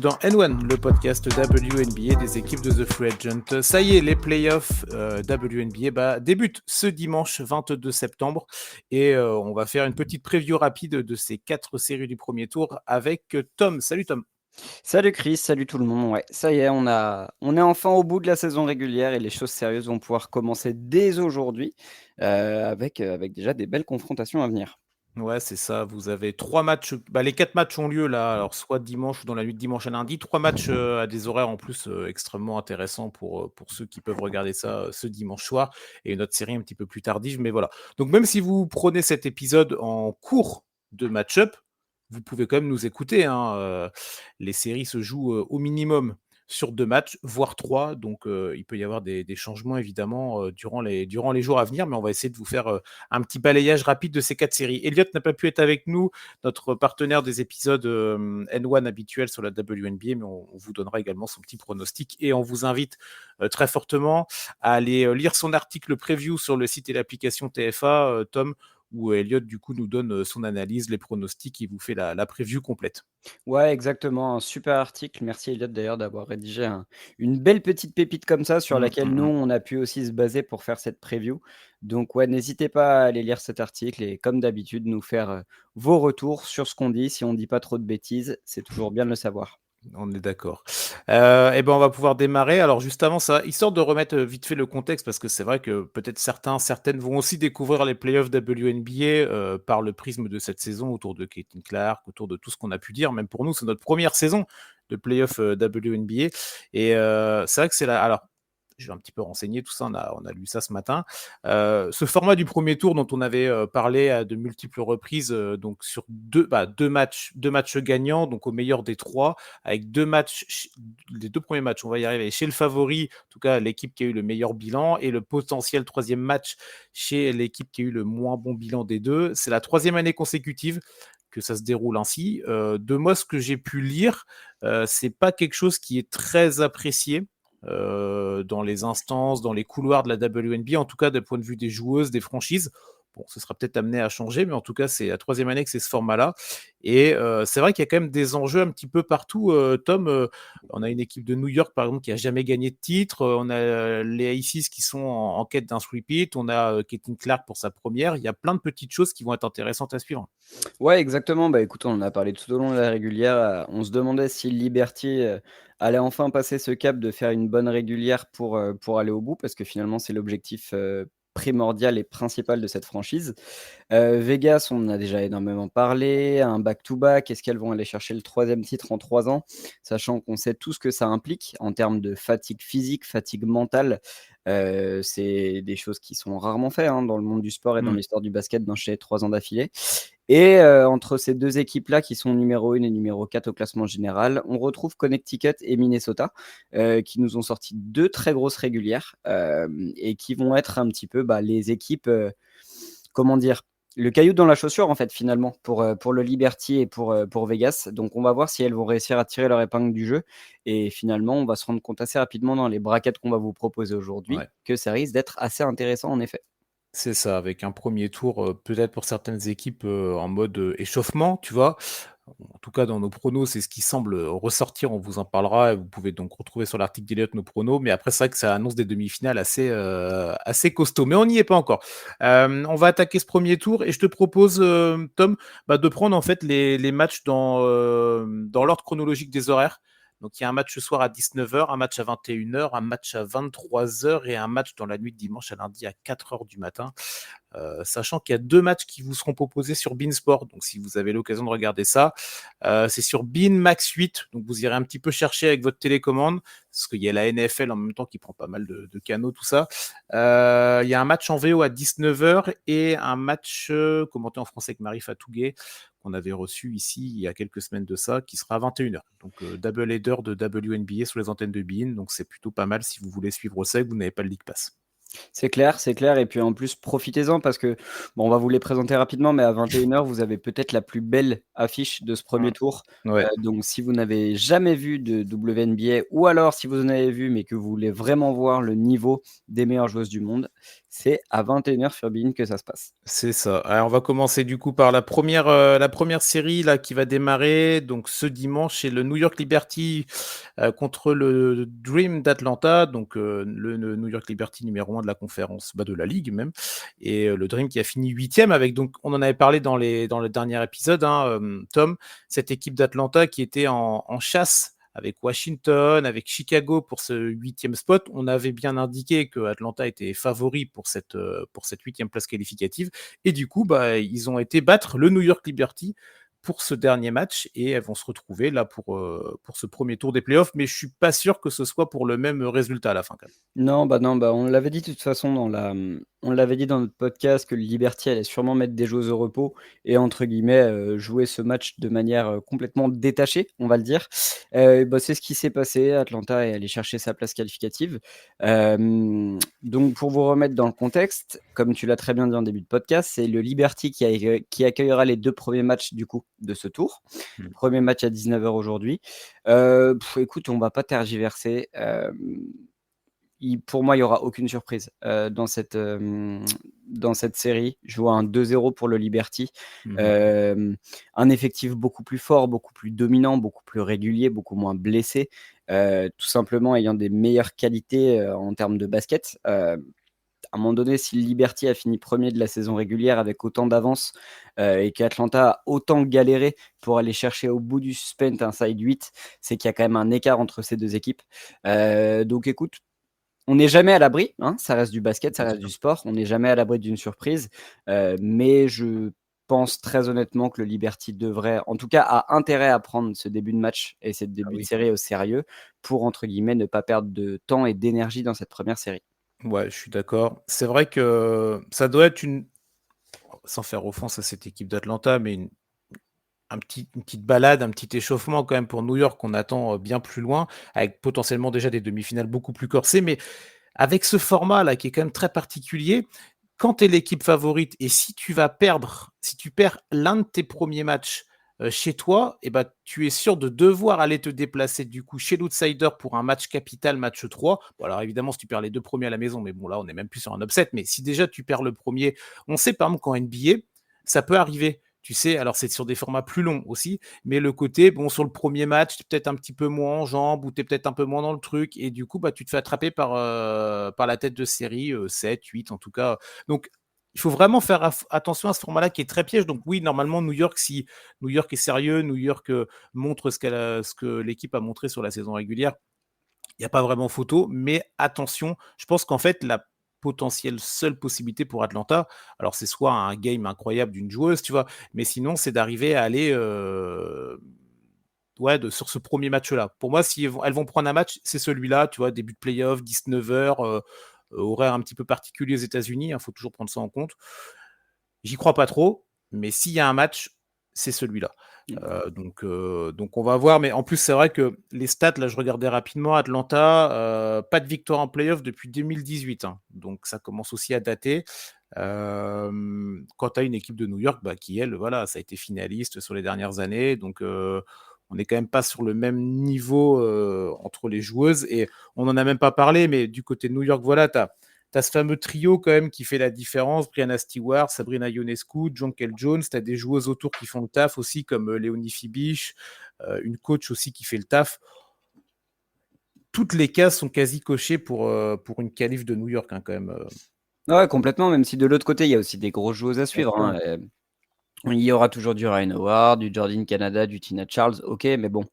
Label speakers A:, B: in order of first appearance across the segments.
A: Dans N1, le podcast WNBA des équipes de The Free Agent. Ça y est, les playoffs WNBA débutent ce dimanche 22 septembre et on va faire une petite preview rapide de ces 4 séries du premier tour avec Tom. Salut Tom.
B: Salut Chris, salut tout le monde. Ouais, ça y est, on est enfin au bout de la saison régulière et les choses sérieuses vont pouvoir commencer dès aujourd'hui avec déjà des belles confrontations à venir.
A: Ouais, c'est ça. Vous avez 3 matchs. Les 4 matchs ont lieu là, alors soit dimanche ou dans la nuit de dimanche à lundi. 3 matchs à des horaires en plus extrêmement intéressants pour ceux qui peuvent regarder ça ce dimanche soir. Et une autre série un petit peu plus tardive, mais voilà. Donc même si vous prenez cet épisode en cours de match-up, vous pouvez quand même nous écouter, hein. Les séries se jouent au minimum sur 2 matchs, voire 3. Donc il peut y avoir des changements évidemment durant les jours à venir, mais on va essayer de vous faire un petit balayage rapide de ces 4 séries. Elliot n'a pas pu être avec nous, notre partenaire des épisodes N1 habituels sur la WNBA, mais on vous donnera également son petit pronostic et on vous invite très fortement à aller lire son article preview sur le site et l'application TFA, Tom, où Elliot du coup nous donne son analyse, les pronostics, il vous fait la preview complète.
B: Ouais, exactement, un super article. Merci Elliot d'ailleurs d'avoir rédigé une belle petite pépite comme ça sur laquelle nous, on a pu aussi se baser pour faire cette preview. Donc ouais, n'hésitez pas à aller lire cet article et comme d'habitude, nous faire vos retours sur ce qu'on dit. Si on ne dit pas trop de bêtises, c'est toujours bien de le savoir.
A: On est d'accord. Et ben, on va pouvoir démarrer. Alors juste avant ça, histoire de remettre vite fait le contexte, parce que c'est vrai que peut-être certaines vont aussi découvrir les playoffs WNBA par le prisme de cette saison, autour de Caitlin Clark, autour de tout ce qu'on a pu dire. Même pour nous, c'est notre première saison de playoffs WNBA. Et c'est vrai que c'est là. Alors, je vais un petit peu renseigner tout ça, on a lu ça ce matin. Ce format du premier tour dont on avait parlé à de multiples reprises, donc sur deux matchs gagnants, donc au meilleur des 3, avec 2 matchs, les 2 premiers matchs, on va y arriver, chez le favori, en tout cas l'équipe qui a eu le meilleur bilan, et le potentiel 3e match chez l'équipe qui a eu le moins bon bilan des 2. C'est la 3e année consécutive que ça se déroule ainsi. De moi, ce que j'ai pu lire, c'est pas quelque chose qui est très apprécié dans les instances, dans les couloirs de la WNBA, en tout cas d'un point de vue des joueuses, des franchises. Bon, ce sera peut-être amené à changer, mais en tout cas, c'est la 3e année que c'est ce format-là. Et c'est vrai qu'il y a quand même des enjeux un petit peu partout. Tom, on a une équipe de New York, par exemple, qui a jamais gagné de titre. On a les Aces qui sont en quête d'un sweep-it. On a Caitlin Clark pour sa première. Il y a plein de petites choses qui vont être intéressantes à suivre.
B: Ouais, exactement. Bah, écoute, on en a parlé tout au long de la régulière. On se demandait si Liberty allait enfin passer ce cap de faire une bonne régulière pour aller au bout, parce que finalement, c'est l'objectif primordial et principal de cette franchise. Vegas, on en a déjà énormément parlé. Un back-to-back, est-ce qu'elles vont aller chercher le 3e titre en 3 ans, sachant qu'on sait tout ce que ça implique en termes de fatigue physique, fatigue mentale. C'est des choses qui sont rarement faites dans le monde du sport et dans l'histoire du basket d'enchaîner 3 ans d'affilée. Et entre ces 2 équipes-là qui sont numéro 1 et numéro 4 au classement général, on retrouve Connecticut et Minnesota qui nous ont sorti 2 très grosses régulières et qui vont être un petit peu les équipes, comment dire, le caillou dans la chaussure en fait finalement pour le Liberty et pour Vegas. Donc on va voir si elles vont réussir à tirer leur épingle du jeu et finalement on va se rendre compte assez rapidement dans les brackets qu'on va vous proposer aujourd'hui que ça risque d'être assez intéressant en effet.
A: C'est ça, avec un premier tour, peut-être pour certaines équipes, en mode, échauffement, tu vois? En tout cas, dans nos pronos, c'est ce qui semble, ressortir. On vous en parlera et vous pouvez donc retrouver sur l'article d'Elliott nos pronos. Mais après, c'est vrai que ça annonce des demi-finales assez costauds. Mais on n'y est pas encore. On va attaquer ce premier tour et je te propose, Tom, de prendre en fait les matchs dans l'ordre chronologique des horaires. Donc il y a un match ce soir à 19h, un match à 21h, un match à 23h et un match dans la nuit de dimanche à lundi à 4h du matin. Sachant qu'il y a 2 matchs qui vous seront proposés sur beIN Sport. Donc si vous avez l'occasion de regarder ça, c'est sur beIN Max 8. Donc vous irez un petit peu chercher avec votre télécommande, parce qu'il y a la NFL en même temps qui prend pas mal de canaux, tout ça. Il y a un match en VO à 19h et un match commenté en français avec Marie Fatouguet, qu'on avait reçu ici il y a quelques semaines de ça, qui sera à 21h. Donc double header de WNBA sur les antennes de beIN. Donc c'est plutôt pas mal si vous voulez suivre ça et que vous n'avez pas le League Pass.
B: C'est clair et puis en plus profitez-en parce que, bon, on va vous les présenter rapidement, mais à 21h, vous avez peut-être la plus belle affiche de ce premier tour.
A: Ouais.
B: Donc si vous n'avez jamais vu de WNBA ou alors si vous en avez vu mais que vous voulez vraiment voir le niveau des meilleures joueuses du monde, C'est à 21h sur beIN que ça se passe.
A: C'est ça. Alors, on va commencer du coup par la première série là qui va démarrer donc ce dimanche, c'est le New York Liberty, contre le Dream d'Atlanta, donc le New York Liberty numéro 1 de la conférence, bah, de la ligue même et le Dream qui a fini 8e avec donc on en avait parlé dans le dernier épisode, hein, Tom, cette équipe d'Atlanta qui était en chasse avec Washington, avec Chicago pour ce 8e spot. On avait bien indiqué que Atlanta était favori pour cette 8e place qualificative et du coup, bah, ils ont été battre le New York Liberty pour ce dernier match et elles vont se retrouver là pour ce premier tour des playoffs, mais je suis pas sûr que ce soit pour le même résultat à la fin quand même.
B: Non, bah, on l'avait dit de toute façon on l'avait dit dans notre podcast que le Liberty allait sûrement mettre des joueuses au repos et entre guillemets, jouer ce match de manière, complètement détachée, on va le dire. Bah, c'est ce qui s'est passé. Atlanta est allé chercher sa place qualificative. Donc pour vous remettre dans le contexte, comme tu l'as très bien dit en début de podcast, c'est le Liberty qui accueillera les 2 premiers matchs du coup de ce tour.
A: Mmh.
B: Premier match à 19h aujourd'hui. Écoute, on va pas tergiverser, pour moi, il y aura aucune surprise, dans cette série. Je vois un 2-0 pour le Liberty.
A: Mmh.
B: Un effectif beaucoup plus fort, beaucoup plus dominant, beaucoup plus régulier, beaucoup moins blessé, tout simplement ayant des meilleures qualités, en termes de basket. À un moment donné, si le Liberty a fini premier de la saison régulière avec autant d'avance, et qu'Atlanta a autant galéré pour aller chercher au bout du suspense un side 8, c'est qu'il y a quand même un écart entre ces 2 équipes. Donc écoute, on n'est jamais à l'abri, hein, ça reste du basket, ça
A: Bien
B: reste du
A: sûr.
B: sport. On n'est jamais à l'abri d'une surprise, mais je pense très honnêtement que le Liberty devrait, en tout cas, a intérêt à prendre ce début de match et ce
A: Ah
B: début de
A: oui.
B: série au sérieux pour, entre guillemets, «ne pas perdre de temps et d'énergie» dans cette première série.
A: Ouais, je suis d'accord. C'est vrai que ça doit être sans faire offense à cette équipe d'Atlanta, mais une petite balade, un petit échauffement quand même pour New York qu'on attend, bien plus loin, avec potentiellement déjà des demi-finales beaucoup plus corsées. Mais avec ce format-là qui est quand même très particulier, quand tu es l'équipe favorite et si tu perds l'un de tes premiers matchs, chez toi et bah, tu es sûr de devoir aller te déplacer du coup chez l'outsider pour un match capital, match 3. Bon alors évidemment si tu perds les 2 premiers à la maison, mais bon là on est même plus sur un upset, mais si déjà tu perds le premier, on sait par exemple qu'en NBA, ça peut arriver. Tu sais, alors c'est sur des formats plus longs aussi, mais le côté, bon, sur le premier match, tu es peut-être un petit peu moins en jambes ou tu es peut-être un peu moins dans le truc et du coup, bah, tu te fais attraper par la tête de série, 7, 8 en tout cas. Donc, il faut vraiment faire attention à ce format-là qui est très piège. Donc oui, normalement, New York, si New York est sérieux, New York montre ce que l'équipe a montré sur la saison régulière, il n'y a pas vraiment photo, mais attention, je pense qu'en fait, la potentielle seule possibilité pour Atlanta, alors c'est soit un game incroyable d'une joueuse, tu vois, mais sinon, c'est d'arriver à aller ouais, sur ce premier match-là. Pour moi, si elles vont prendre un match, c'est celui-là, tu vois, début de playoff, 19h, horaire un petit peu particulier aux États-Unis, il faut toujours prendre ça en compte. J'y crois pas trop, mais s'il y a un match, c'est celui-là. Donc on va voir, mais en plus, c'est vrai que les stats, là, je regardais rapidement, Atlanta, pas de victoire en playoff depuis 2018, hein, donc ça commence aussi à dater. Quand tu as une équipe de New York, bah, qui elle, voilà, ça a été finaliste sur les dernières années, donc on n'est quand même pas sur le même niveau, entre les joueuses et on n'en a même pas parlé, mais du côté de New York, voilà, tu as ce fameux trio quand même qui fait la différence. Brianna Stewart, Sabrina Ionescu, Jonquel Jones. Tu as des joueuses autour qui font le taf aussi, comme Léonie Fibiche, une coach aussi qui fait le taf. Toutes les cases sont quasi cochées pour une qualif de New York, hein, quand même.
B: Ouais, complètement, même si de l'autre côté, il y a aussi des grosses joueuses à
A: Bien
B: suivre,
A: sûr.
B: hein, il y aura toujours du Ryan Howard, du Jordan Canada, du Tina Charles, OK, mais bon.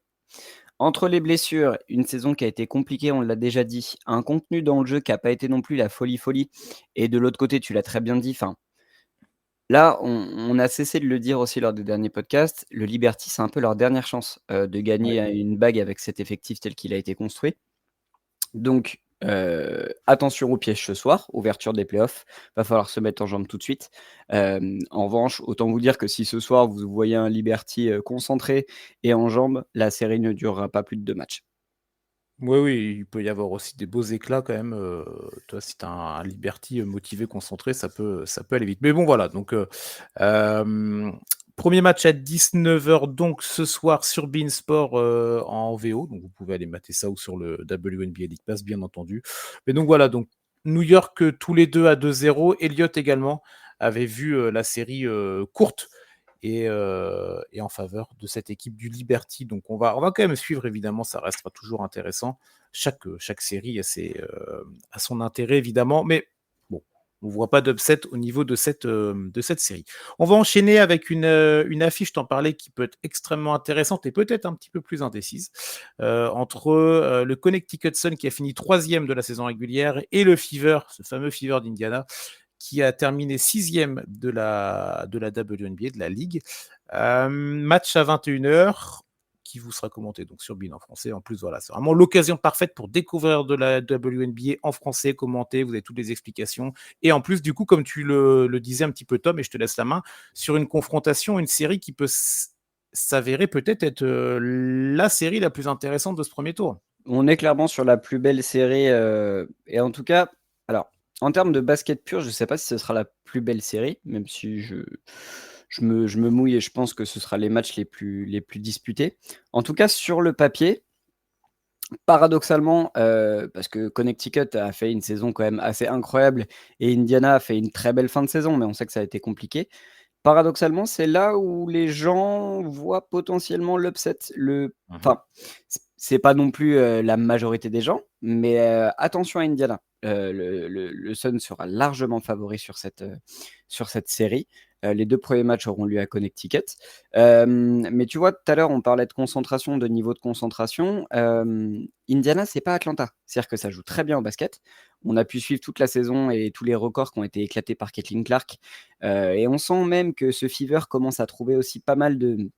B: Entre les blessures, une saison qui a été compliquée, on l'a déjà dit, un contenu dans le jeu qui a pas été non plus la folie et de l'autre côté, tu l'as très bien dit, enfin, là, on a cessé de le dire aussi lors des derniers podcasts, le Liberty, c'est un peu leur dernière chance, de
A: Ouais.
B: gagner, une bague avec cet effectif tel qu'il a été construit. Donc, attention au piège ce soir, ouverture des playoffs, va falloir se mettre en jambes tout de suite. En revanche, autant vous dire que si ce soir vous voyez un Liberty, concentré et en jambes, la série ne durera pas plus de 2 matchs.
A: Oui, oui, il peut y avoir aussi des beaux éclats quand même. Toi, si tu as un Liberty motivé, concentré, ça peut aller vite. Mais bon, voilà. Donc, 1er match à 19h, donc ce soir sur beIN Sport en VO. Donc, vous pouvez aller mater ça ou sur le WNBA League Pass, bien entendu. Mais donc, voilà. Donc, New York tous les deux à 2-0. Elliott également avait vu la série courte et en faveur de cette équipe du Liberty. Donc on va quand même suivre, évidemment, ça restera toujours intéressant. Chaque série a son intérêt, évidemment, mais bon, on ne voit pas d'upset au niveau de cette série. On va enchaîner avec une affiche, t'en parlais, qui peut être extrêmement intéressante et peut-être un petit peu plus indécise, entre le Connecticut Sun qui a fini 3e de la saison régulière et le Fever, ce fameux Fever d'Indiana, qui a terminé 6e de la WNBA, de la Ligue. Match à 21h qui vous sera commenté donc sur BeIN en français. En plus, voilà, c'est vraiment l'occasion parfaite pour découvrir de la WNBA en français, commenter, vous avez toutes les explications. Et en plus, du coup, comme tu le disais un petit peu, Tom, et je te laisse la main, sur une confrontation, une série qui peut s'avérer peut-être être la série la plus intéressante de ce premier tour.
B: On est clairement sur la plus belle série, et en tout cas, alors, en termes de basket pur, je ne sais pas si ce sera la plus belle série, même si je me mouille et je pense que ce sera les matchs les plus disputés. En tout cas, sur le papier, paradoxalement, parce que Connecticut a fait une saison quand même assez incroyable et Indiana a fait une très belle fin de saison, mais on sait que ça a été compliqué. Paradoxalement, c'est là où les gens voient potentiellement l'upset. Enfin, c'est pas non plus, la majorité des gens, mais attention à Indiana. Le Sun sera largement favori sur cette série. Les 2 premiers matchs auront lieu à Connecticut. Mais tu vois, tout à l'heure, on parlait de concentration, de niveau de concentration. Indiana, c'est pas Atlanta. C'est-à-dire que ça joue très bien au basket. On a pu suivre toute la saison et tous les records qui ont été éclatés par Caitlin Clark. Et on sent même que ce Fever commence à trouver aussi pas mal de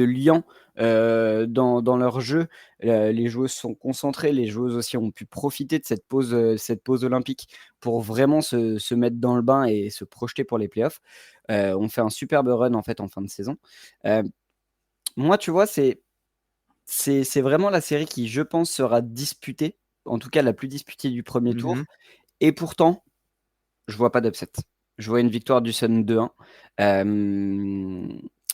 B: liens dans leur jeu. Les joueuses sont concentrées, les joueuses aussi ont pu profiter de cette pause olympique pour vraiment se mettre dans le bain et se projeter pour les playoffs. On fait un superbe run en fait en fin de saison. Moi, tu vois, c'est vraiment la série qui, je pense, sera disputée, en tout cas la plus disputée du premier tour. Et pourtant, je vois pas d'upset. Je vois une victoire du Sun 2-1.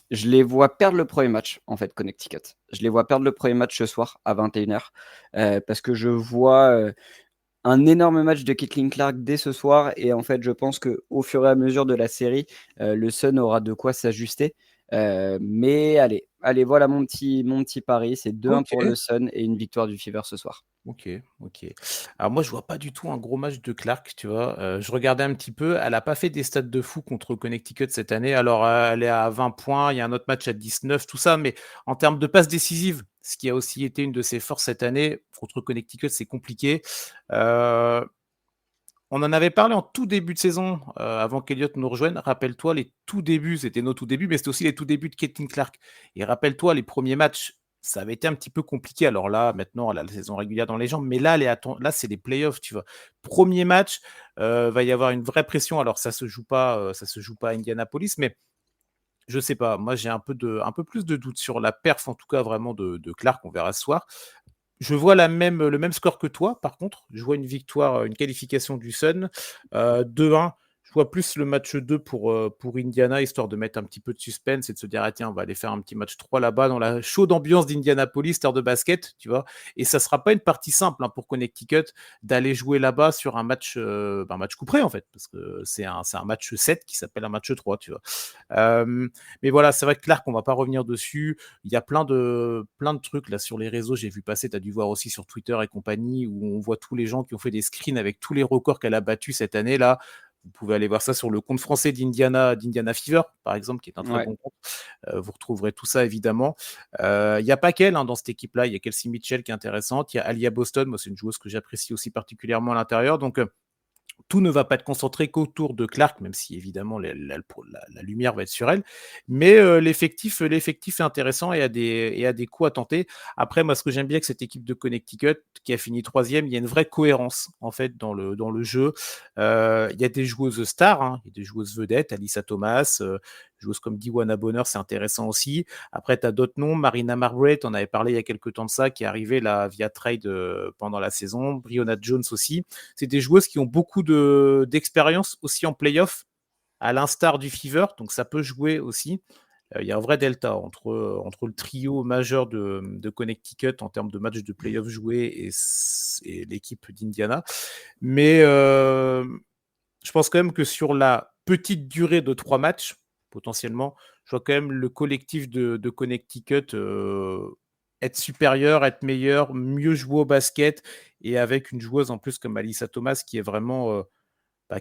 B: Je les vois perdre le premier match, en fait, Connecticut. Je les vois perdre le premier match ce soir à 21h, parce que je vois un énorme match de Caitlin Clark dès ce soir. Et en fait, je pense qu'au fur et à mesure de la série, le Sun aura de quoi s'ajuster. Mais allez, voilà mon petit pari. C'est 2-1
A: Ok.
B: pour le Sun et une victoire du Fever ce soir.
A: Ok, ok. Alors moi, je vois pas du tout un gros match de Clark, tu vois. Je regardais un petit peu, elle a pas fait des stats de fou contre Connecticut cette année. Alors, elle est à 20 points, il y a un autre match à 19, tout ça, mais en termes de passes décisives, ce qui a aussi été une de ses forces cette année, contre Connecticut, c'est compliqué. Euh, on en avait parlé en tout début de saison, avant qu'Eliott nous rejoigne. Rappelle-toi, les tout débuts, c'était nos tout débuts, mais c'était aussi les tout débuts de Caitlin Clark. Et rappelle-toi, les premiers matchs, ça avait été un petit peu compliqué. Alors là, maintenant, elle a la saison régulière dans les jambes, mais là, là c'est les playoffs, tu vois. Premier match, va y avoir une vraie pression. Alors ça se joue pas à Indianapolis, mais je sais pas. Moi, j'ai un peu plus de doutes sur la perf, en tout cas, vraiment de Clark. On verra ce soir. Je vois le même score que toi, par contre. Je vois une victoire, une qualification du Sun, 2-1. Je vois plus le match 2 pour Indiana, histoire de mettre un petit peu de suspense et de se dire, ah tiens, on va aller faire un petit match 3 là-bas dans la chaude ambiance d'Indianapolis, terre de basket, tu vois. Et ça sera pas une partie simple hein, pour Connecticut d'aller jouer là-bas sur un match couperé, en fait, parce que c'est un match 7 qui s'appelle un match 3, tu vois. Mais voilà, c'est vrai que Clark, on va pas revenir dessus. Il y a plein de trucs là sur les réseaux. J'ai vu passer, tu as dû voir aussi sur Twitter et compagnie, où on voit tous les gens qui ont fait des screens avec tous les records qu'elle a battus cette année là. Vous pouvez aller voir ça sur le compte français d'Indiana Fever, par exemple, qui est un très
B: Ouais.
A: bon compte. Vous retrouverez tout ça évidemment. Il n'y a pas qu'elle hein, dans cette équipe-là. Il y a Kelsey Mitchell qui est intéressante. Il y a Alia Boston. Moi, c'est une joueuse que j'apprécie aussi particulièrement à l'intérieur. Donc, tout ne va pas être concentré qu'autour de Clark, même si évidemment la lumière va être sur elle. Mais l'effectif est intéressant et a des coups à tenter. Après, moi, ce que j'aime bien avec cette équipe de Connecticut, qui a fini 3e, il y a une vraie cohérence en fait dans le jeu. Il y a des joueuses stars, hein, il y a des joueuses vedettes, Alyssa Thomas, joueuses comme Diwana Bonner, c'est intéressant aussi. Après, tu as d'autres noms, Marina Margaret, on avait parlé il y a quelques temps de ça, qui est arrivée là via trade pendant la saison, Breonna Jones aussi. C'est des joueuses qui ont beaucoup d'expérience aussi en playoff, à l'instar du Fever, donc ça peut jouer aussi. Il y a un vrai delta entre le trio majeur de Connecticut en termes de matchs de playoff joués et l'équipe d'Indiana. Mais je pense quand même que sur la petite durée de 3 matchs, potentiellement, je vois quand même le collectif de Connecticut être supérieur, être meilleur, mieux jouer au basket et avec une joueuse en plus comme Alyssa Thomas qui est vraiment,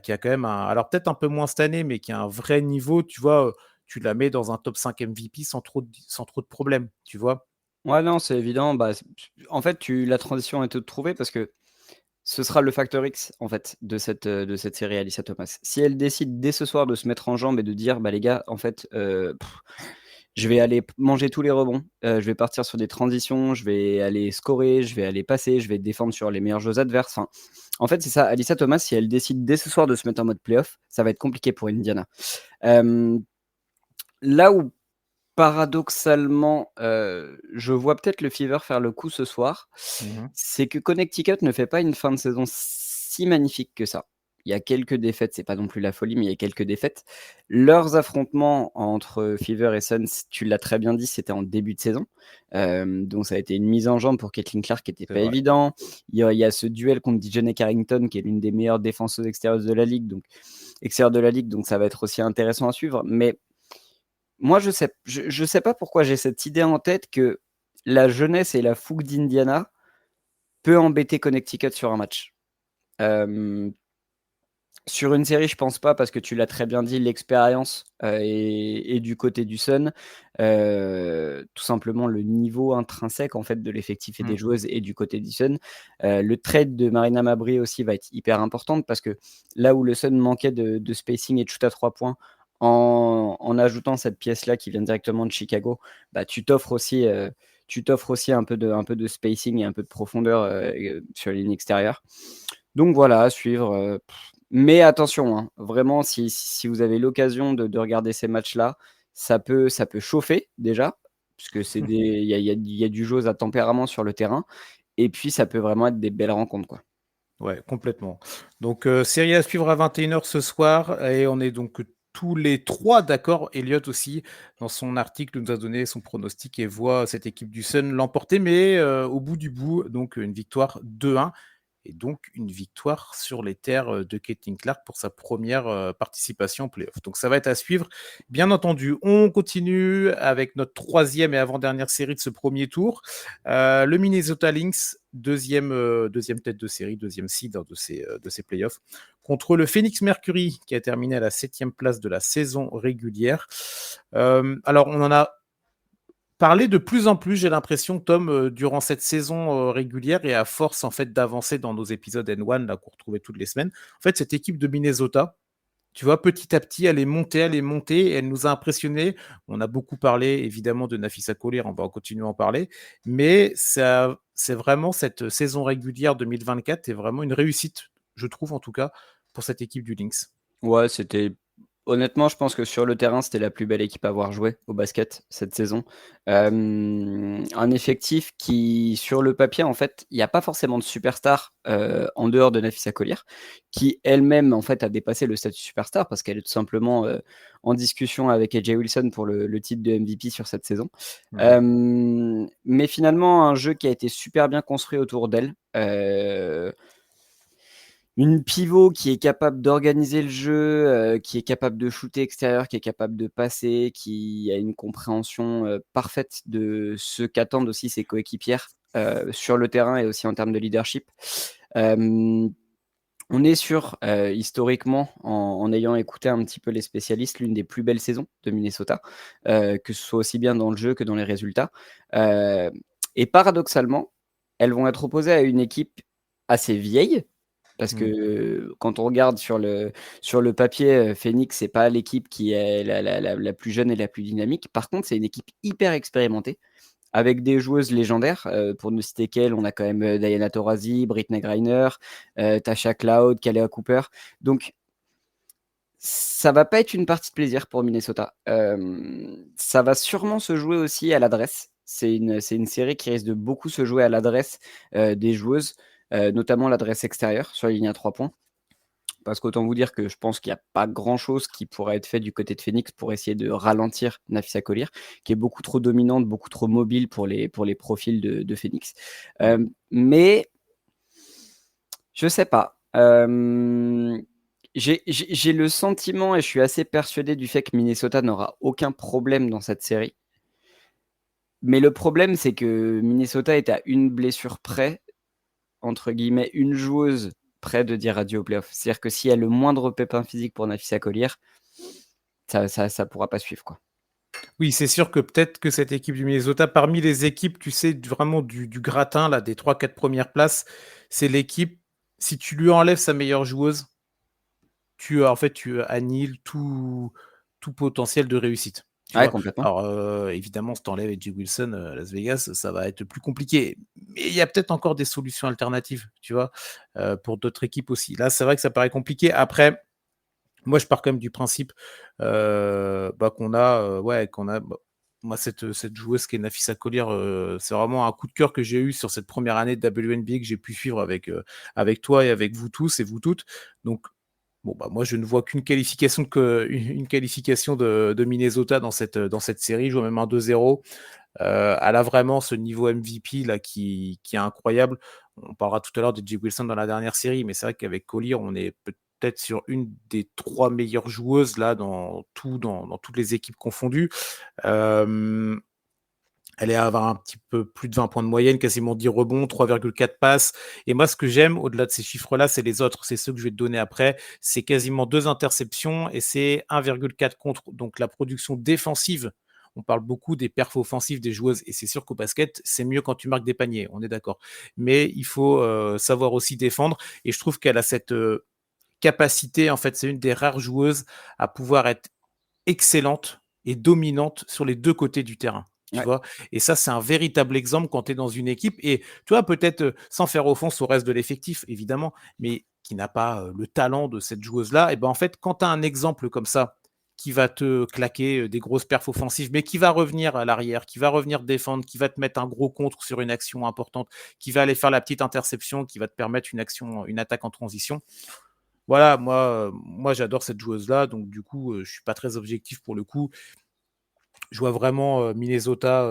A: qui a quand même alors peut-être un peu moins cette année, mais qui a un vrai niveau, tu vois? Tu la mets dans un top 5 MVP sans trop de problèmes, tu vois?
B: Ouais, non, c'est évident. Bah, en fait, la transition est toute trouvée parce que ce sera le facteur X, en fait, de cette série Alyssa Thomas. Si elle décide dès ce soir de se mettre en jambe et de dire: «Bah, les gars, en fait, je vais aller manger tous les rebonds, je vais partir sur des transitions, je vais aller scorer, je vais aller passer, je vais défendre sur les meilleurs joueurs adverses». Enfin, en fait, c'est ça. Alyssa Thomas, si elle décide dès ce soir de se mettre en mode playoff, ça va être compliqué pour Indiana. Hem, Là où paradoxalement, je vois peut-être le Fever faire le coup ce soir,
A: Mmh.
B: c'est que Connecticut ne fait pas une fin de saison si magnifique que ça. Il y a quelques défaites, c'est pas non plus la folie, mais il y a quelques défaites. Leurs affrontements entre Fever et Suns, tu l'as très bien dit, c'était en début de saison. Donc ça a été une mise en jambe pour Caitlin Clark qui était
A: C'est
B: pas
A: vrai.
B: évident. Il y a ce duel contre Dejanay Carrington qui est l'une des meilleures défenseuses extérieures de la ligue, donc ça va être aussi intéressant à suivre. Mais moi, je sais pas pourquoi j'ai cette idée en tête que la jeunesse et la fougue d'Indiana peut embêter Connecticut sur un match. Hem, sur une série, je pense pas parce que tu l'as très bien dit, l'expérience, est du côté du Sun. Tout simplement le niveau intrinsèque en fait de l'effectif et des
A: Mmh.
B: joueuses est du côté du Sun. Le trade de Marina Mabrey aussi va être hyper importante parce que là où le Sun manquait de spacing et de shoot à 3 points, en ajoutant cette pièce-là qui vient directement de Chicago, bah, tu t'offres aussi un peu de spacing et un peu de profondeur, sur les lignes extérieures. Donc voilà, à suivre, mais attention, hein, vraiment si vous avez l'occasion de regarder ces matchs-là, ça peut chauffer déjà, puisque c'est des il y a du joueurs à tempérament sur le terrain et puis ça peut vraiment être des belles rencontres, quoi.
A: Ouais, complètement. Donc, série à suivre à 21 h ce soir et on est donc tous les 3 d'accord. Elliot aussi, dans son article, nous a donné son pronostic et voit cette équipe du Sun l'emporter, mais au bout du bout, donc une victoire 2-1 et donc une victoire sur les terres, de Caitlin Clark pour sa première re participation en play-off. Donc ça va être à suivre. Bien entendu, on continue avec notre troisième et avant-dernière série de ce premier tour. Le Minnesota Lynx, deuxième tête de série, deuxième seed de ces playoffs, contre le Phoenix Mercury, qui a terminé à la 7e place de la saison régulière. Alors, on en a parlé de plus en plus, j'ai l'impression, Tom, durant cette saison régulière et à force en fait d'avancer dans nos épisodes N1 là qu'on retrouvait toutes les semaines. En fait, cette équipe de Minnesota, tu vois, petit à petit, elle est montée, et elle nous a impressionnés. On a beaucoup parlé, évidemment, de Nafisa Collier, on va en continuer à en parler, mais ça, c'est vraiment cette saison régulière 2024 est vraiment une réussite, je trouve en tout cas, pour cette équipe du Lynx.
B: Ouais, honnêtement, je pense que sur le terrain, c'était la plus belle équipe à avoir joué au basket cette saison. Un effectif qui, sur le papier, en fait, il y a pas forcément de superstar, en dehors de Nafisa Collier, qui elle-même, en fait, a dépassé le statut superstar parce qu'elle est tout simplement, en discussion avec AJ Wilson pour le titre de MVP sur cette saison.
A: Mmh.
B: Mais finalement, un jeu qui a été super bien construit autour d'elle. Une pivot qui est capable d'organiser le jeu, qui est capable de shooter extérieur, qui est capable de passer, qui a une compréhension, parfaite de ce qu'attendent aussi ses coéquipières, sur le terrain et aussi en termes de leadership. Hem, on est sur, historiquement, en ayant écouté un petit peu les spécialistes, l'une des plus belles saisons de Minnesota, que ce soit aussi bien dans le jeu que dans les résultats. Heu et paradoxalement, elles vont être opposées à une équipe assez vieille, parce
A: Mmh.
B: que quand on regarde sur le papier, Phoenix, c'est pas l'équipe qui est la plus jeune et la plus dynamique. Par contre, c'est une équipe hyper expérimentée avec des joueuses légendaires, pour ne citer qu'elles, on a quand même, Diana Taurasi, Brittney Griner, Tasha Cloud, Kalea Cooper. Donc ça va pas être une partie de plaisir pour Minnesota. Ça va sûrement se jouer aussi à l'adresse. C'est une série qui risque de beaucoup se jouer à l'adresse, des joueuses, notamment l'adresse extérieure sur les lignes à 3 points. parce qu'autant vous dire que je pense qu'il y a pas grand-chose qui pourrait être fait du côté de Phoenix pour essayer de ralentir Nafisa Collier, qui est beaucoup trop dominante, beaucoup trop mobile pour les profils de Phoenix. Mais je sais pas. J'ai le sentiment et je suis assez persuadé du fait que Minnesota n'aura aucun problème dans cette série. Mais le problème, c'est que Minnesota est à une blessure près, entre guillemets, une joueuse près de dire adieu aux playoffs. C'est-à-dire que s'il y a le moindre pépin physique pour Nafisa Collier, ça pourra pas suivre, quoi.
A: Oui, c'est sûr que peut-être que cette équipe du Minnesota, parmi les équipes, tu sais, vraiment du gratin, là, des 3-4 premières places, c'est l'équipe, si tu lui enlèves sa meilleure joueuse, tu annihiles tout potentiel de réussite. Tu
B: Ouais,
A: vois.
B: complètement.
A: Alors, évidemment, si tu enlèves Edgy Wilson à Las Vegas, ça va être plus compliqué. Mais il y a peut-être encore des solutions alternatives, tu vois, pour d'autres équipes aussi. Là, c'est vrai que ça paraît compliqué. Après, moi, je pars quand même du principe qu'on a. Moi, cette joueuse qui est Nafisa Collier, c'est vraiment un coup de cœur que j'ai eu sur cette première année de WNBA que j'ai pu suivre avec toi et avec vous tous et vous toutes. Donc, bon, moi, je ne vois qu'une qualification, une qualification de Minnesota dans cette série. Je vois même un 2-0. Elle a vraiment ce niveau MVP là qui est incroyable. On parlera tout à l'heure de Jay Wilson dans la dernière série, mais c'est vrai qu'avec Collier, on est peut-être sur une des 3 meilleures joueuses là dans toutes les équipes confondues. Elle est à avoir un petit peu plus de 20 points de moyenne, quasiment 10 rebonds, 3,4 passes. Et moi, ce que j'aime, au-delà de ces chiffres-là, c'est les autres. C'est ceux que je vais te donner après. C'est quasiment 2 interceptions et c'est 1,4 contre. Donc, la production défensive, on parle beaucoup des perfs offensifs des joueuses. Et c'est sûr qu'au basket, c'est mieux quand tu marques des paniers. On est d'accord. Mais il faut savoir aussi défendre. Et je trouve qu'elle a cette capacité, en fait, c'est une des rares joueuses à pouvoir être excellente et dominante sur les 2 côtés du terrain, tu
B: Ouais.
A: vois? Et ça, c'est un véritable exemple quand tu es dans une équipe et tu vois, peut-être, sans faire offense au reste de l'effectif, évidemment, mais qui n'a pas, le talent de cette joueuse-là et ben, en fait, quand tu as un exemple comme ça, qui va te claquer, des grosses perfs offensives, mais qui va revenir à l'arrière, qui va revenir défendre, qui va te mettre un gros contre sur une action importante, qui va aller faire la petite interception, qui va te permettre une attaque en transition. Voilà, moi j'adore cette joueuse-là, donc du coup, je suis pas très objectif pour le coup. Je vois vraiment, Minnesota,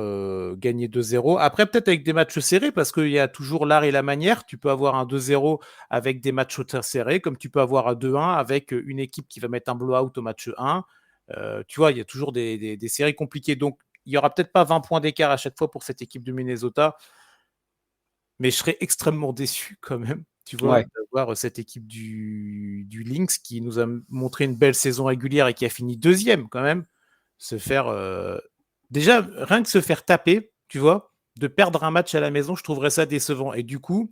A: gagner 2-0. Après peut-être avec des matchs serrés parce qu'il y a toujours l'art et la manière. Tu peux avoir un 2-0 avec des matchs très serrés, comme tu peux avoir un 2-1 avec, une équipe qui va mettre un blowout au match 1. Tu vois, il y a toujours des séries compliquées, donc il y aura peut-être pas 20 points d'écart à chaque fois pour cette équipe de Minnesota. Mais je serais extrêmement déçu quand même, tu vois,
B: Ouais.
A: d'avoir cette équipe du Lynx qui nous a montré une belle saison régulière et qui a fini 2e quand même, se faire, déjà rien que se faire taper, tu vois? De perdre un match à la maison, je trouverais ça décevant et du coup,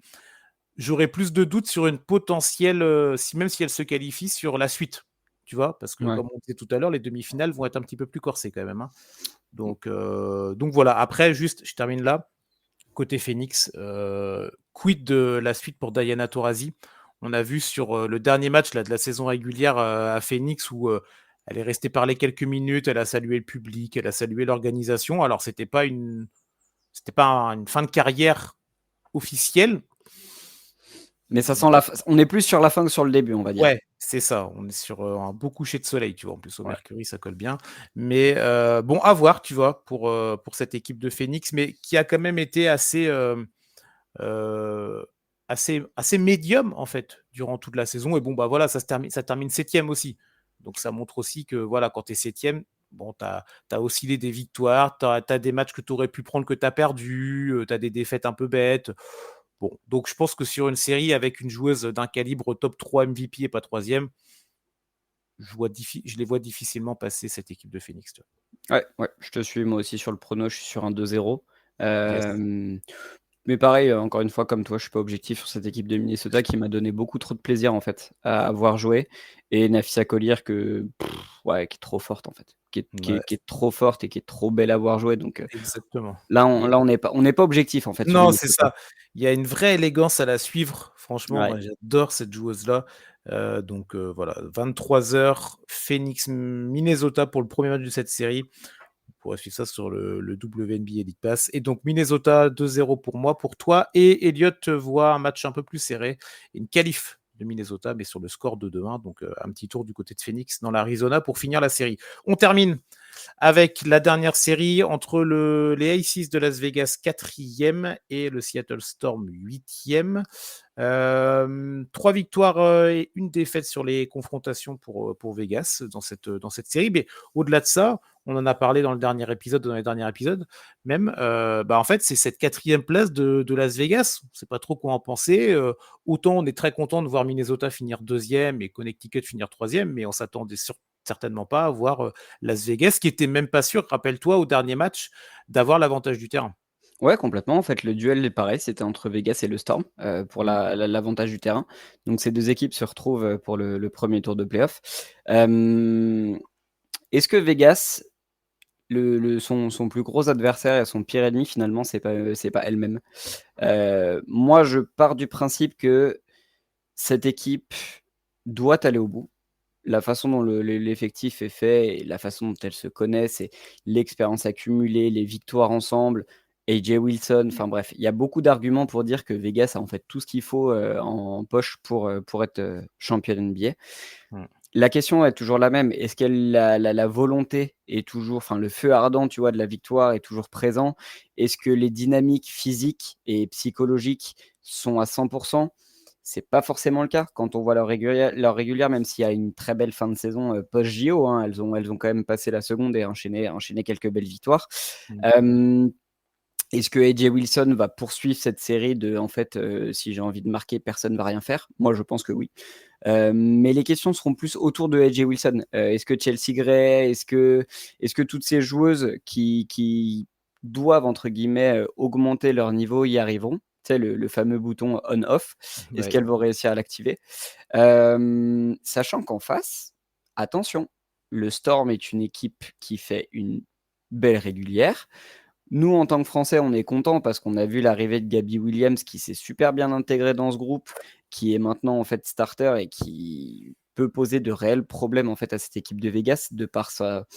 A: j'aurais plus de doutes sur une potentielle, si elle se qualifie sur la suite, tu vois? Parce que
B: Ouais.
A: comme on disait tout à l'heure, les demi-finales vont être un petit peu plus corsées quand même, hein. Donc voilà. Après juste, je termine là. Côté Phoenix, quid de la suite pour Diana Taurasi? On a vu sur, le dernier match là de la saison régulière, à Phoenix où, elle est restée parler quelques minutes, elle a salué le public, elle a salué l'organisation. Alors c'était pas une fin de carrière officielle.
B: Mais ça sent la fin, on est plus sur la fin que sur le début, on va dire.
A: Ouais, c'est ça. On est sur, un beau coucher de soleil, tu vois? En plus au
B: Ouais.
A: Mercury, ça colle bien. Mais, bon à voir, tu vois? Pour cette équipe de Phoenix, mais qui a quand même été Heu, assez médium en fait, durant toute la saison et bon, bah, voilà, ça termine 7e aussi. Donc ça montre aussi que voilà, quand tu es 7e, bon, tu as oscillé des victoires, tu as des matchs que tu aurais pu prendre que tu as perdus, tu as des défaites un peu bêtes. Bon, donc je pense que sur une série avec une joueuse d'un calibre top 3 MVP et pas 3e, je les vois difficilement passer cette équipe de Phoenix, tu vois?
B: Ouais, ouais, je te suis moi aussi sur le prono, je suis sur un 2-0.
A: Yes.
B: Mais pareil, encore une fois, comme toi, je suis pas objectif sur cette équipe de Minnesota qui m'a donné beaucoup trop de plaisir, en fait, à voir jouer et Nafisa Collier ouais, qui est trop forte, en fait,
A: Ouais,
B: qui est trop forte et qui est trop belle à voir jouer donc
A: exactement.
B: là, on n'est pas objectif, en fait, sur
A: Non, c'est
B: Minnesota.
A: ça. Il y a une vraie élégance à la suivre. Franchement,
B: Ouais.
A: moi, j'adore cette joueuse-là. Donc, voilà, 23h, Phoenix, Minnesota pour le premier match de cette série. On pourrait suivre ça sur le WNBA League Pass. Et donc, Minnesota 2-0 pour moi, pour toi. Et Elliott voit un match un peu plus serré. Une qualif de Minnesota, mais sur le score de 2-1. Donc, un petit tour du côté de Phoenix dans l'Arizona pour finir la série. On termine avec la dernière série entre les Aces de Las Vegas 4e et le Seattle Storm 8e. 3 victoires et une défaite sur les confrontations pour Vegas dans cette série. Mais au-delà de ça, on en a parlé dans les derniers épisodes même, en fait, c'est cette 4e place de Las Vegas. On ne sait pas trop quoi en penser. Autant on est très content de voir Minnesota finir 2e et Connecticut finir 3e, mais on s'attendait certainement pas à voir Las Vegas, qui était même pas sûr, rappelle-toi, au dernier match, d'avoir l'avantage du terrain.
B: Ouais, complètement. En fait, le duel, pareil, c'était entre Vegas et le Storm, pour l'avantage du terrain. Donc ces 2 équipes se retrouvent, pour le 1er tour de play-off. Est-ce que Vegas, son plus gros adversaire et son pire ennemi, finalement, c'est pas elle-même? Moi, je pars du principe que cette équipe doit aller au bout. La façon dont l'effectif est fait et la façon dont elle se connaît, c'est l'expérience accumulée, les victoires ensemble, AJ Wilson, enfin bref, il y a beaucoup d'arguments pour dire que Vegas a en fait tout ce qu'il faut, en poche pour être, championne NBA.
A: Mmh.
B: La question est toujours la même. Est-ce que la volonté est toujours, enfin le feu ardent, tu vois, de la victoire est toujours présent? Est-ce que les dynamiques physiques et psychologiques sont à 100? C'est pas forcément le cas quand on voit leur régulière, même s'il y a une très belle fin de saison, post-JO, hein. Elles ont quand même passé la seconde et enchaîné quelques belles victoires.
A: Mmh.
B: Hem, Est-ce que AJ Wilson va poursuivre cette série de, en fait, si j'ai envie de marquer, personne va rien faire? Moi, je pense que oui. Mais les questions seront plus autour de AJ Wilson. Est-ce que Chelsea Gray, est-ce que toutes ces joueuses qui doivent, entre guillemets, augmenter leur niveau y arriveront? Tu sais, le fameux bouton on-off, est-ce
A: Ouais.
B: qu'elles vont réussir à l'activer? Sachant qu'en face, attention, le Storm est une équipe qui fait une belle régulière. Nous, en tant que Français, on est content parce qu'on a vu l'arrivée de Gabby Williams qui s'est super bien intégrée dans ce groupe, qui est maintenant en fait starter et qui peut poser de réels problèmes en fait à cette équipe de Vegas de par sa,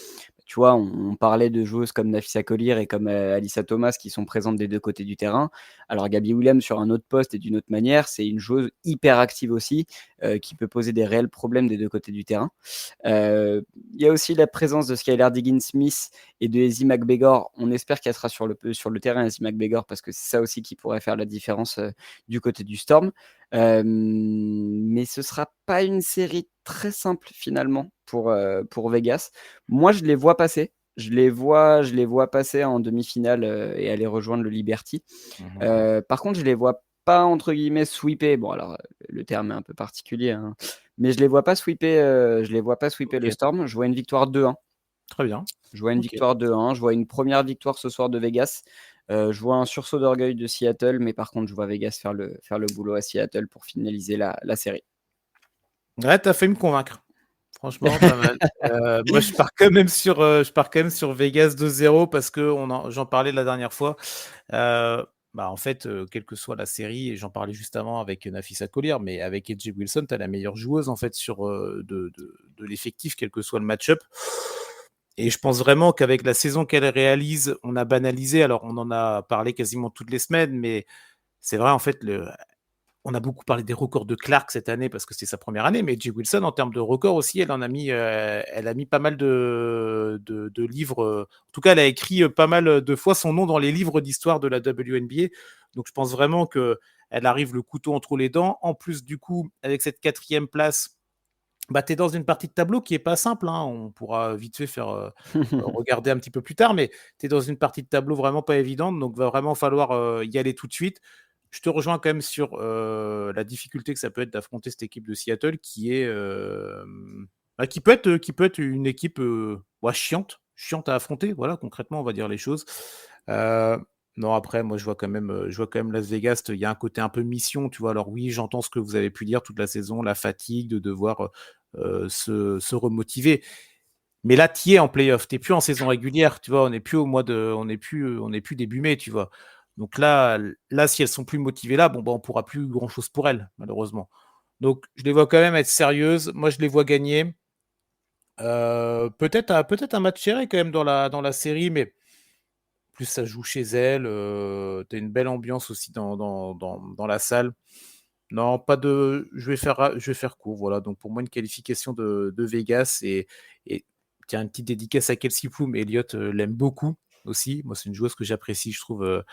B: tu vois, on parlait de joueuses comme Nafisa Collier et comme, Alyssa Thomas qui sont présentes des 2 côtés du terrain. Alors Gabby Williams sur un autre poste et d'une autre manière, c'est une joueuse hyper active aussi, qui peut poser des réels problèmes des 2 côtés du terrain. Il y a aussi la présence de Skylar Diggins-Smith et de Ezzy McBegor. On espère qu'elle sera sur le terrain, Ezzy McBegor, parce que c'est ça aussi qui pourrait faire la différence, du côté du Storm. Mais ce sera pas une série très simple finalement pour Vegas. Moi, je les vois passer. Je les vois passer en demi-finale, et aller rejoindre le Liberty.
A: Mmh.
B: Par contre, je les vois pas entre guillemets «sweeper». Bon alors, le terme est un peu particulier, hein, mais je les vois pas sweeper le
A: OK,
B: Storm. Je vois une victoire 2-1.
A: très bien.
B: Je vois une
A: OK.
B: victoire 2-1. Je vois une première victoire ce soir de Vegas. Je vois un sursaut d'orgueil de Seattle, mais par contre, je vois Vegas faire le boulot à Seattle pour finaliser la série.
A: Ouais, tu as fait me convaincre. Franchement, pas mal. Moi, je pars quand même sur Vegas 2-0 parce que j'en parlais la dernière fois. En fait, quelle que soit la série, et j'en parlais juste avant avec Nafisa Collier, mais avec AJ Wilson, tu as la meilleure joueuse en fait de l'effectif, quel que soit le match-up. Et je pense vraiment qu'avec la saison qu'elle réalise, on a banalisé. Alors, on en a parlé quasiment toutes les semaines, mais c'est vrai en fait, on a beaucoup parlé des records de Clark cette année parce que c'est sa première année, mais Jay Wilson, en termes de records aussi, elle a mis pas mal de livres. En tout cas, elle a écrit pas mal de fois son nom dans les livres d'histoire de la WNBA. Donc, je pense vraiment qu'elle arrive le couteau entre les dents. En plus, du coup, avec cette 4e place, tu es dans une partie de tableau qui est pas simple, hein. On pourra vite fait faire regarder un petit peu plus tard, mais tu es dans une partie de tableau vraiment pas évidente, donc va vraiment falloir y aller tout de suite. Je te rejoins quand même sur la difficulté que ça peut être d'affronter cette équipe de Seattle qui peut être une équipe chiante à affronter. Voilà, concrètement, on va dire les choses. Euh, non, après, moi, je vois quand même Las Vegas. Il y a un côté un peu mission, tu vois. Alors oui, j'entends ce que vous avez pu dire toute la saison, la fatigue de devoir se remotiver. Mais là, tu y es en playoff, tu n'es plus en saison régulière, tu vois, on n'est plus début mai, tu vois. Donc là, si elles sont plus motivées là, bon, on pourra plus grand-chose pour elles, malheureusement. Donc, je les vois quand même être sérieuses. Moi, je les vois gagner. Peut-être un match serré quand même dans la série, mais plus ça joue chez elles. Tu as une belle ambiance aussi dans la salle. Non, pas de. Je vais faire court. Voilà. Donc pour moi, une qualification de Vegas et tiens, une petite dédicace à Kelsey Plum. Elliot l'aime beaucoup aussi. Moi, c'est une joueuse que j'apprécie. Je trouve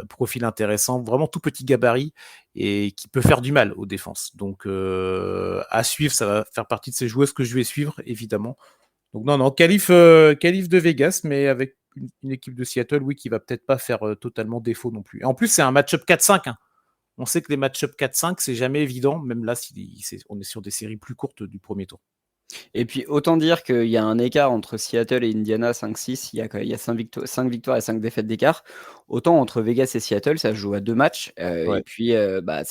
A: profil intéressant, vraiment tout petit gabarit et qui peut faire du mal aux défenses. Donc à suivre, ça va faire partie de ces joueuses que je vais suivre évidemment. Donc non, non, qualif de Vegas, mais avec une équipe de Seattle, oui, qui va peut-être pas faire totalement défaut non plus. Et en plus, c'est un match-up 4-5. Hein. On sait que les match-up 4-5, c'est jamais évident, même là, on est sur des séries plus courtes du premier tour.
B: Et puis autant dire qu'il y a un écart entre Seattle et Indiana 5-6, il y a 5 victoires et 5 défaites d'écart. Autant entre Vegas et Seattle, ça se joue à 2 matchs.
A: Ouais.
B: Et puis bah,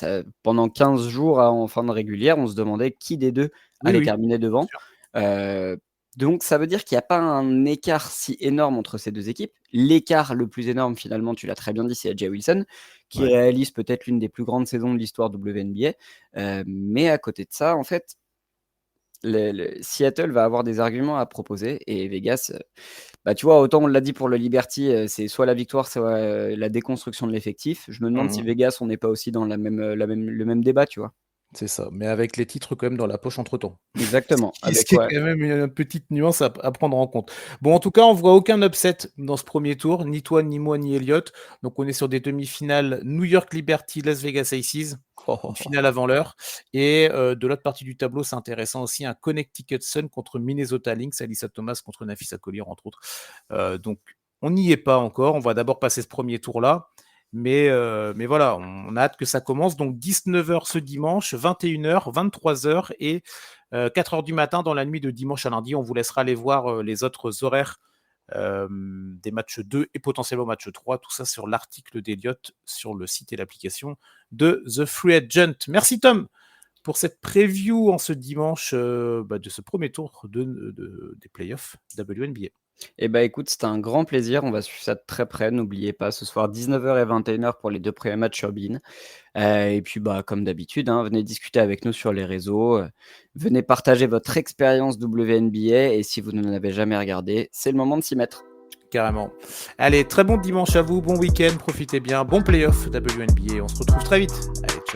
B: pendant 15 jours en fin de régulière, on se demandait qui des deux
A: Oui,
B: allait
A: oui,
B: terminer
A: bien
B: devant.
A: sûr.
B: Donc ça veut dire qu'il n'y a pas un écart si énorme entre ces deux équipes. L'écart le plus énorme, finalement, tu l'as très bien dit, c'est AJ Wilson, qui
A: Ouais.
B: réalise peut-être l'une des plus grandes saisons de l'histoire WNBA. Mais à côté de ça, en fait, Seattle va avoir des arguments à proposer et Vegas, bah, tu vois, autant on l'a dit pour le Liberty, c'est soit la victoire, soit la déconstruction de l'effectif. Je me demande si
A: Mhm.
B: Vegas, on n'est pas aussi dans le même débat, tu vois.
A: C'est ça, mais avec les titres quand même dans la poche entre-temps.
B: Exactement,
A: Ce
B: avec
A: qui est
B: ouais.
A: quand même une petite nuance à prendre en compte. Bon, en tout cas, on voit aucun upset dans ce premier tour, ni toi, ni moi, ni Elliot. Donc, on est sur des demi-finales New York Liberty, Las Vegas Aces, une finale avant l'heure. Et de l'autre partie du tableau, c'est intéressant aussi, un Connecticut Sun contre Minnesota Lynx, Alyssa Thomas contre Nafisa Collier, entre autres. Donc, on n'y est pas encore. On va d'abord passer ce premier tour-là. Mais voilà, on a hâte que ça commence. Donc 19h ce dimanche, 21h, 23h et 4h du matin dans la nuit de dimanche à lundi. On vous laissera aller voir les autres horaires des matchs 2 et potentiellement match 3. Tout ça sur l'article d'Eliott sur le site et l'application de The Free Agent. Merci Tom pour cette preview en ce dimanche de ce premier tour des playoffs WNBA.
B: Et bah écoute, c'était un grand plaisir. On va suivre ça de très près. N'oubliez pas, ce soir 19h et 21h pour les 2 premiers matchs sur beIN. Et puis bah comme d'habitude, hein, venez discuter avec nous sur les réseaux. Venez partager votre expérience WNBA. Et si vous ne l'avez jamais regardé, c'est le moment de s'y mettre.
A: Carrément. Allez, très bon dimanche à vous, bon week-end, profitez bien, bon playoff WNBA. On se retrouve très vite. Allez, ciao.